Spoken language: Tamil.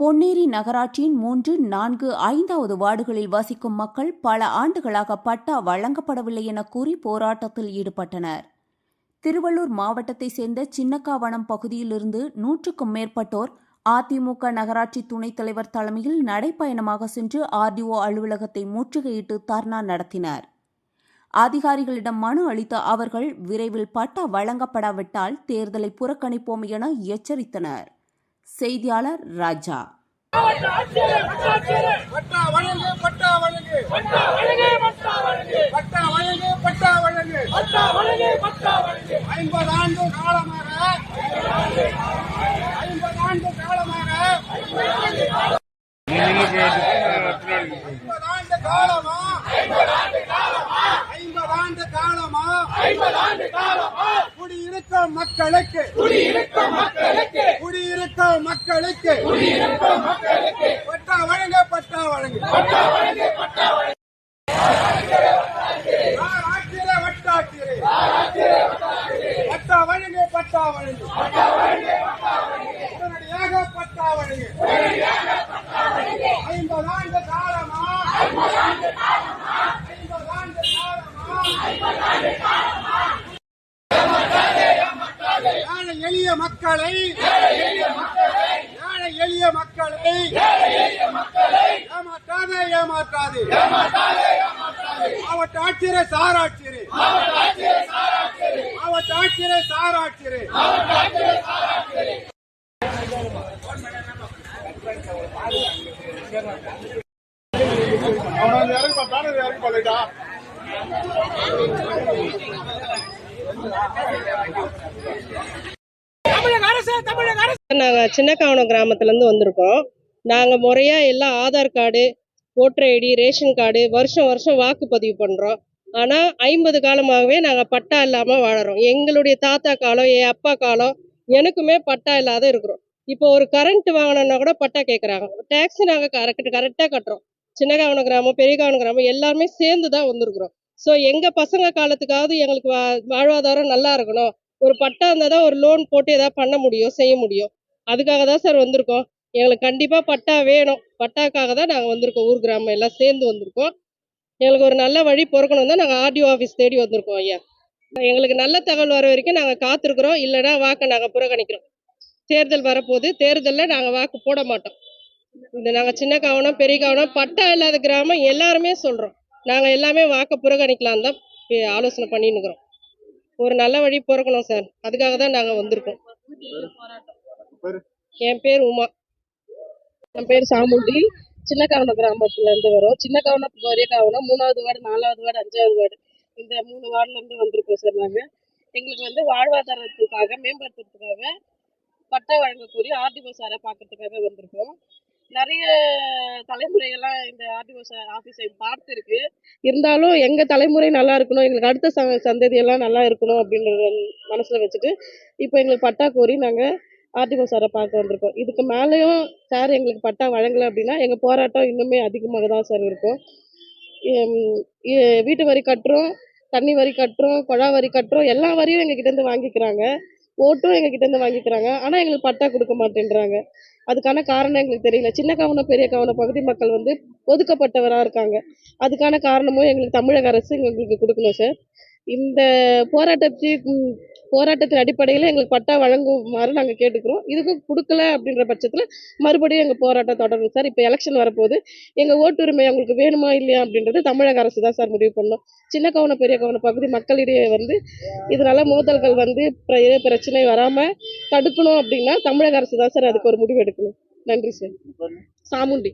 பொன்னேரி நகராட்சியின் 3, 4, 5வது வார்டுகளில் வசிக்கும் மக்கள் பல ஆண்டுகளாக பட்டா வழங்கப்படவில்லை என கூறி போராட்டத்தில் ஈடுபட்டனர். திருவள்ளூர் மாவட்டத்தைச் சேர்ந்த சின்னக்காவனம் பகுதியிலிருந்து 100க்கும் மேற்பட்டோர் அதிமுக நகராட்சி துணைத் தலைவர் தலைமையில் நடைப்பயணமாக சென்று ஆர்டிஓ அலுவலகத்தை முற்றுகையிட்டு தர்ணா நடத்தினர். அதிகாரிகளிடம் மனு அளித்த அவர்கள் விரைவில் பட்டா வழங்கப்படாவிட்டால் தேர்தலை புறக்கணிப்போம் என எச்சரித்தனர். செய்தியாளர் ராஜா. குடியிருக்கும் மக்களுக்கு பட்டா வழங்க பட்டா வழங்க உடனடியாக பட்டா வழங்க 50 ஆண்டு காலமா எளிய மக்களை ஏமாற்றாதே மாவட்ட ஆட்சியரே சாராட்சியரே நாங்க சின்னக்காவனம் கிராமத்துல வந்திருக்கோம். நாங்க முறையா எல்லாம் Aadhaar card, voter ID, ration card வருஷம் வாக்குப்பதிவு பண்றோம். ஆனா 50 காலமாகவே நாங்க பட்டா இல்லாம வாழறோம். எங்களுடைய தாத்தா காலம், என் அப்பா காலம், எனக்குமே பட்டா இல்லாத இருக்கிறோம். இப்போ ஒரு கரண்ட் வாங்கணும்னா கூட பட்டா கேட்கறாங்க. டாக்ஸ் நாங்க கரெக்டா கட்டுறோம். சின்னக்காவனம் கிராமம், பெரியகாவனம் கிராமம் எல்லாருமே சேர்ந்துதான் வந்திருக்கிறோம். ஸோ எங்க பசங்க காலத்துக்காவது எங்களுக்கு வாழ்வாதாரம் நல்லா இருக்கணும். ஒரு பட்டா இருந்தாதான் ஒரு லோன் போட்டு ஏதாவது பண்ண முடியும், செய்ய முடியும். அதுக்காக தான் சார் வந்திருக்கோம். எங்களுக்கு கண்டிப்பா பட்டா வேணும். பட்டாக்காக தான் நாங்க வந்திருக்கோம். ஊர் கிராமம் எல்லாம் சேர்ந்து வந்திருக்கோம். எங்களுக்கு ஒரு நல்ல வழி பொறுக்கணும் தான் நாங்க ஆர்டிஓ ஆஃபீஸ் தேடி வந்திருக்கோம். ஐயா, எங்களுக்கு நல்ல தகவல் வர வரைக்கும் நாங்க காத்திருக்கிறோம். இல்லைன்னா வாக்கை நாங்க புறக்கணிக்கிறோம். தேர்தல் வரப்போது, தேர்தலில் நாங்க வாக்கு போட மாட்டோம். இந்த நாங்க சின்னக்காவனம், பெரியகாவனம், பட்டா இல்லாத கிராமம் எல்லாருமே சொல்றோம். நாங்க எல்லாமே வாக்கை புறக்கணிக்கலாம் தான் ஆலோசனை பண்ணின்னு இருக்கிறோம். ஒரு நல்ல வழி பிறக்கணும் சார். அதுக்காக தான் நாங்க வந்திருக்கோம். என் பேர் உமா. என் பேர் சாமுண்டி. சின்னக்காவனம் கிராமத்துல இருந்து வரோம். சின்னக்காவனம், பெரியகாவனம், 3வது வார்டு, 4வது வார்டு, 5வது வார்டு, இந்த 3 வார்டுல இருந்து வந்திருக்கோம் சார். நாங்க எங்களுக்கு வாழ்வாதாரத்துக்காக, மேம்படுத்துறதுக்காக பட்டா வழங்க கோரி ஆர்டிஓ சாரை பார்க்கறதுக்காக வந்திருக்கோம். நிறைய தலைமுறைகள்லாம் இந்த ஆர்டிஓ ஆஃபீஸை பார்த்துருக்கு. இருந்தாலும் எங்க தலைமுறை நல்லா இருக்கணும், எங்களுக்கு அடுத்த சந்ததியெல்லாம் நல்லா இருக்கணும் அப்படின்றத மனசுல வச்சுட்டு இப்போ எங்களுக்கு பட்டா கோரி நாங்க ஆர்டிஓ சாரை பார்க்க வந்திருக்கோம். இதுக்கு மேலேயும் சார் எங்களுக்கு பட்டா வழங்கலை அப்படின்னா எங்க போராட்டம் இன்னுமே அதிகமாக தான் சார் இருக்கும். வீட்டு வரி கட்டுறோம், தண்ணி வரி கட்டுறோம், குழா வரி கட்டுறோம், எல்லா வரியும் எங்ககிட்ட இருந்து வாங்கிக்கிறாங்க. ஓட்டும் எங்ககிட்ட இருந்து வாங்கிக்கிறாங்க. ஆனா எங்களுக்கு பட்டா கொடுக்க மாட்டேன்றாங்க. அதுக்கான காரணம் எங்களுக்கு தெரியல. சின்னக்காவனம், பெரியகாவனம் பகுதி மக்கள் ஒதுக்கப்பட்டவரா இருக்காங்க. அதுக்கான காரணமும் எங்களுக்கு தமிழக அரசு எங்களுக்கு கொடுக்கணும் சார். இந்த போராட்டத்தின் அடிப்படையில் எங்களுக்கு பட்டா வழங்குமாறு நாங்கள் கேட்டுக்கிறோம். இதுக்கும் கொடுக்கல அப்படின்ற பட்சத்தில் மறுபடியும் எங்கள் போராட்டம் தொடரும் சார். இப்போ எலெக்ஷன் வரப்போகுது. எங்கள் ஓட்டுரிமை அவங்களுக்கு வேணுமா இல்லையா அப்படின்றது தமிழக அரசு தான் சார் முடிவு பண்ணணும். சின்னக்காவனம், பெரியகாவனம் பகுதி மக்களிடையே இதனால மோதல்கள் பிரச்சனை வராமல் தடுக்கணும் அப்படின்னா தமிழக அரசு தான் சார் அதுக்கு ஒரு முடிவு எடுக்கணும். நன்றி சார். சாமுண்டி.